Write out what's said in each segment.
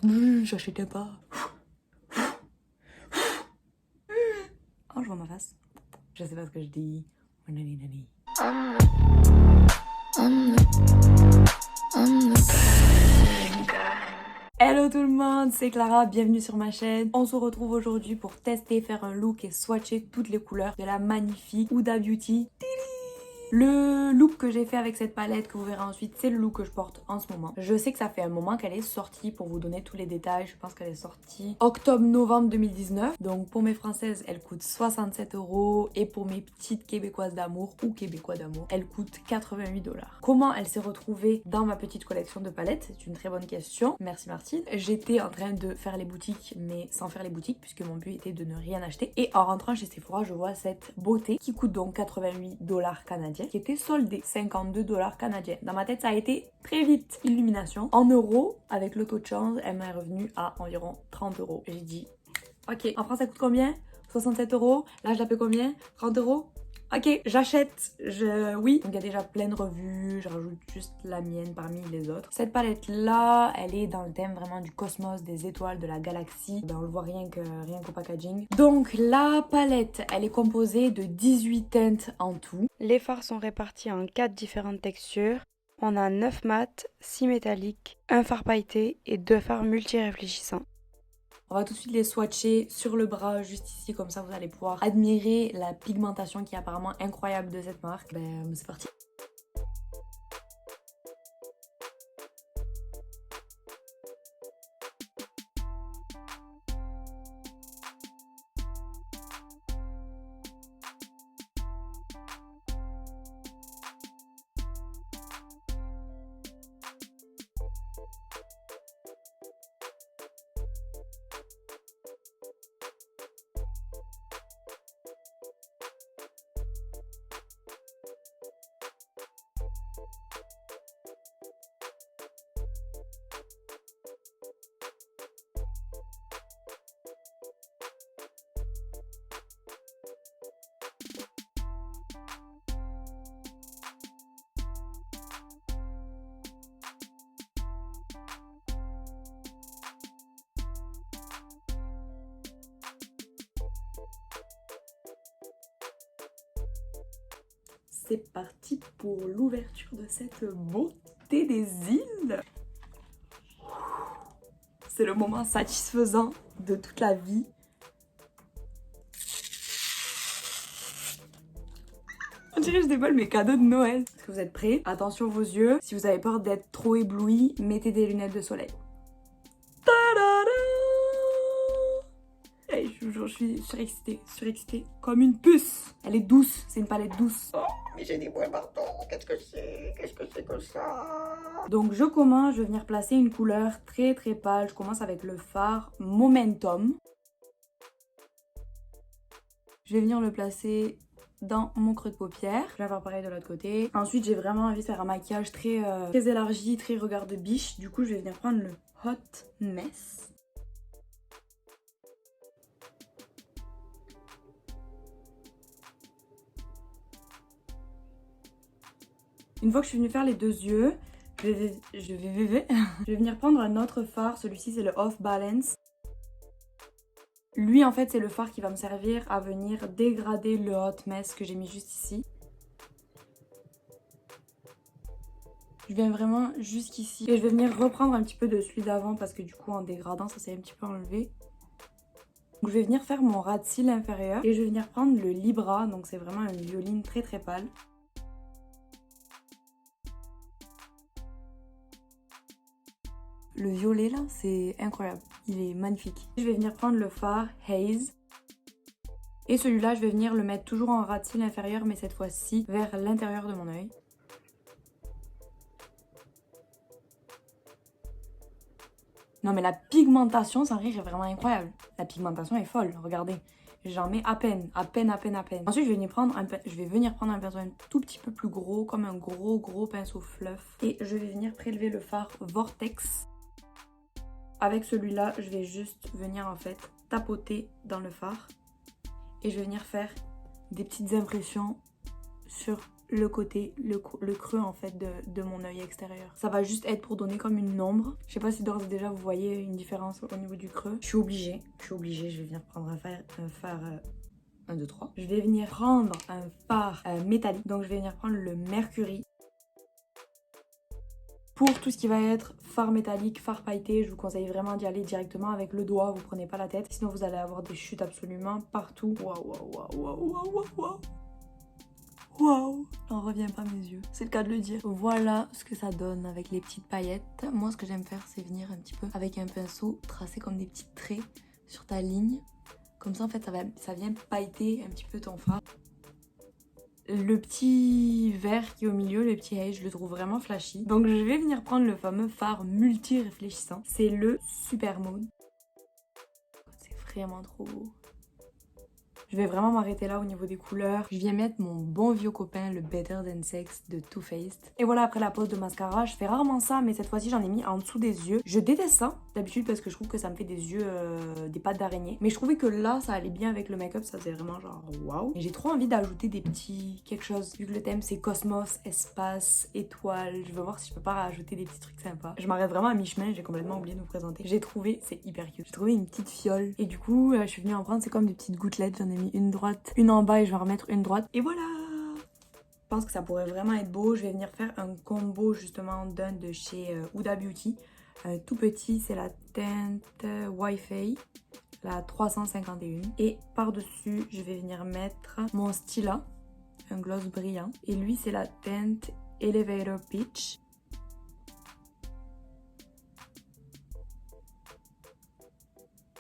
J'achetais pas. Oh, je vois ma face. Je sais pas ce que je dis. Nani, nani. Hello tout le monde, c'est Clara, bienvenue sur ma chaîne. On se retrouve aujourd'hui pour tester, faire un look et swatcher toutes les couleurs de la magnifique Huda Beauty. Le look que j'ai fait avec cette palette que vous verrez ensuite, c'est le look que je porte en ce moment. Je sais que ça fait un moment qu'elle est sortie, pour vous donner tous les détails. Je pense qu'elle est sortie octobre-novembre 2019. Donc pour mes françaises, elle coûte 67 € et pour mes petites québécoises d'amour ou québécois d'amour, elle coûte 88 $. Comment elle s'est retrouvée dans ma petite collection de palettes? C'est une très bonne question. Merci Martine. J'étais en train de faire les boutiques, mais sans faire les boutiques puisque mon but était de ne rien acheter. Et en rentrant chez Sephora, je vois cette beauté qui coûte donc 88 $ canadiens, qui était soldée 52 $ canadiens. Dans ma tête, ça a été très vite. Illumination. En euros, avec le taux de change, elle m'est revenue à environ 30 €. J'ai dit, ok, en France, ça coûte combien? 67 €. Là, je la paie combien? 30 €. Ok, j'achète, oui. Donc il y a déjà plein de revues, je rajoute juste la mienne parmi les autres. Cette palette là, elle est dans le thème vraiment du cosmos, des étoiles, de la galaxie. Ben, on le voit rien qu'au packaging. Donc la palette, elle est composée de 18 teintes en tout. Les fards sont répartis en 4 différentes textures. On a 9 mat, 6 métalliques, un fard pailleté et 2 fards multi-réfléchissants. On va tout de suite les swatcher sur le bras, juste ici, comme ça vous allez pouvoir admirer la pigmentation qui est apparemment incroyable de cette marque. Ben, c'est parti. C'est parti pour l'ouverture de cette beauté des îles. C'est le moment satisfaisant de toute la vie. On dirait que je déballe mes cadeaux de Noël. Est-ce que vous êtes prêts? Attention vos yeux. Si vous avez peur d'être trop ébloui, mettez des lunettes de soleil. Ta-da-da! Hey, je vous jure, je suis surexcitée, comme une puce. Elle est douce, c'est une palette douce. Oh, mais j'ai des points partout. Qu'est-ce que c'est que ça? Donc je commence, je vais venir placer une couleur très très pâle. Je commence avec le fard Momentum. Je vais venir le placer dans mon creux de paupière. Je vais faire pareil de l'autre côté. Ensuite, j'ai vraiment envie de faire un maquillage très élargi, très regard de biche. Du coup, je vais venir prendre le Hot Mess. Une fois que je suis venue faire les deux yeux, je vais venir prendre un autre fard. Celui-ci, c'est le Off Balance. Lui, en fait, c'est le fard qui va me servir à venir dégrader le Hot Mess que j'ai mis juste ici. Je viens vraiment jusqu'ici. Et je vais venir reprendre un petit peu de celui d'avant parce que du coup, en dégradant, ça s'est un petit peu enlevé. Donc, je vais venir faire mon ras de cils inférieur. Et je vais venir prendre le Libra. Donc, c'est vraiment une violine très très pâle. Le violet là, c'est incroyable. Il est magnifique. Je vais venir prendre le fard Haze. Et celui-là, je vais venir le mettre toujours en ras de cils inférieur, mais cette fois-ci vers l'intérieur de mon œil. Non mais la pigmentation, sans rire, est vraiment incroyable. La pigmentation est folle, regardez. J'en mets à peine. Ensuite, je vais venir prendre un pinceau un tout petit peu plus gros, comme un gros pinceau fluff. Et je vais venir prélever le fard Vortex. Avec celui-là, je vais juste venir en fait tapoter dans le fard. Et je vais venir faire des petites impressions sur le côté, le creux en fait de mon œil extérieur. Ça va juste être pour donner comme une ombre. Je sais pas si d'ores et déjà vous voyez une différence au niveau du creux. Je suis obligée, je vais venir prendre un phare 1, 2, 3. Je vais venir prendre un phare métallique. Donc je vais venir prendre le Mercury. Pour tout ce qui va être phare métallique, phare pailleté, je vous conseille vraiment d'y aller directement avec le doigt, vous prenez pas la tête, sinon vous allez avoir des chutes absolument partout. Waouh, waouh, waouh, waouh, waouh, waouh. Waouh, j'en reviens pas mes yeux, c'est le cas de le dire. Voilà ce que ça donne avec les petites paillettes. Moi ce que j'aime faire c'est venir un petit peu avec un pinceau, tracer comme des petits traits sur ta ligne. Comme ça en fait ça vient pailleter un petit peu ton phare. Le petit vert qui est au milieu, le petit haze, je le trouve vraiment flashy. Donc je vais venir prendre le fameux phare multi-réfléchissant. C'est le Supermoon. C'est vraiment trop beau. Je vais vraiment m'arrêter là au niveau des couleurs. Je viens mettre mon bon vieux copain, le Better Than Sex de Too Faced. Et voilà, après la pose de mascara, je fais rarement ça, mais cette fois-ci j'en ai mis en dessous des yeux. Je déteste ça d'habitude parce que je trouve que ça me fait des yeux, des pattes d'araignée. Mais je trouvais que là, ça allait bien avec le make-up, ça faisait vraiment genre waouh. Et j'ai trop envie d'ajouter des petits quelque chose. Vu que le thème c'est cosmos, espace, étoile, je veux voir si je peux pas rajouter des petits trucs sympas. Je m'arrête vraiment à mi-chemin, j'ai complètement oublié de vous présenter. J'ai trouvé, c'est hyper cute. J'ai trouvé une petite fiole et du coup, je suis venue en prendre, c'est comme des petites gouttelettes. J'en ai mis une droite, une en bas et je vais en remettre une droite. Et voilà! Je pense que ça pourrait vraiment être beau. Je vais venir faire un combo justement d'un de chez Huda Beauty. Tout petit, c'est la teinte Wi-Fi, la 351. Et par-dessus, je vais venir mettre mon Stila, un gloss brillant. Et lui, c'est la teinte Elevator Peach.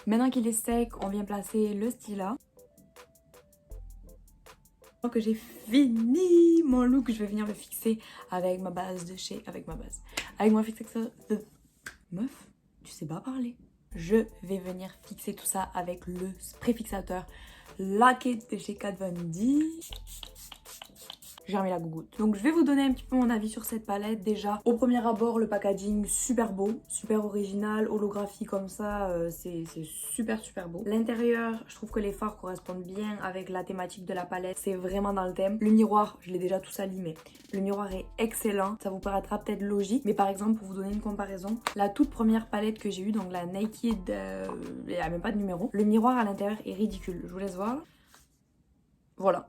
Maintenant qu'il est sec, on vient placer le Stila. Que j'ai fini mon look, je vais venir le fixer avec ma base de chez... Avec mon fixateur... Meuf, tu sais pas parler. Je vais venir fixer tout ça avec le spray fixateur laqué de chez Kat Von D. J'ai remis la gougoute. Donc je vais vous donner un petit peu mon avis sur cette palette. Déjà, au premier abord, le packaging super beau, super original, holographie comme ça, c'est super beau. L'intérieur, je trouve que les fards correspondent bien avec la thématique de la palette. C'est vraiment dans le thème. Le miroir, je l'ai déjà tout sali, mais le miroir est excellent. Ça vous paraîtra peut-être logique, mais par exemple, pour vous donner une comparaison, la toute première palette que j'ai eue, donc la Naked, il n'y a même pas de numéro, le miroir à l'intérieur est ridicule. Je vous laisse voir. Voilà.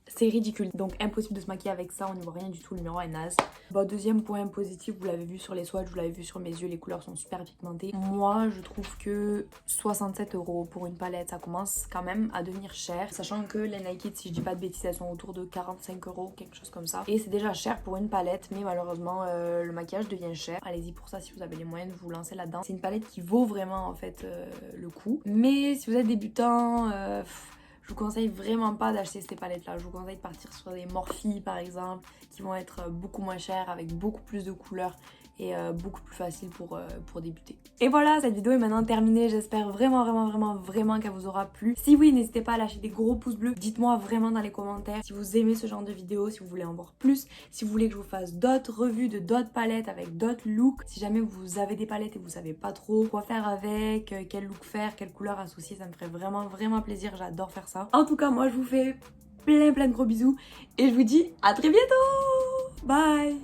C'est ridicule, donc impossible de se maquiller avec ça, on n'y voit rien du tout, le miroir est naze. Bon, deuxième point positif, vous l'avez vu sur les swatchs, vous l'avez vu sur mes yeux, les couleurs sont super pigmentées. Moi, je trouve que 67 € pour une palette, ça commence quand même à devenir cher. Sachant que les Naked, si je dis pas de bêtises, elles sont autour de 45 €, quelque chose comme ça. Et c'est déjà cher pour une palette, mais malheureusement, le maquillage devient cher. Allez-y pour ça si vous avez les moyens de vous lancer là-dedans. C'est une palette qui vaut vraiment en fait le coup. Mais si vous êtes débutant... je vous conseille vraiment pas d'acheter ces palettes là, je vous conseille de partir sur des Morphe par exemple qui vont être beaucoup moins chères avec beaucoup plus de couleurs et beaucoup plus facile pour débuter. Et voilà, cette vidéo est maintenant terminée, j'espère vraiment qu'elle vous aura plu. Si oui, n'hésitez pas à lâcher des gros pouces bleus, dites-moi vraiment dans les commentaires si vous aimez ce genre de vidéo, si vous voulez en voir plus, si vous voulez que je vous fasse d'autres revues de d'autres palettes avec d'autres looks, si jamais vous avez des palettes et vous savez pas trop quoi faire avec, quel look faire, quelle couleur associer, ça me ferait vraiment plaisir, j'adore faire ça. En tout cas, moi je vous fais plein de gros bisous et je vous dis à très bientôt. Bye.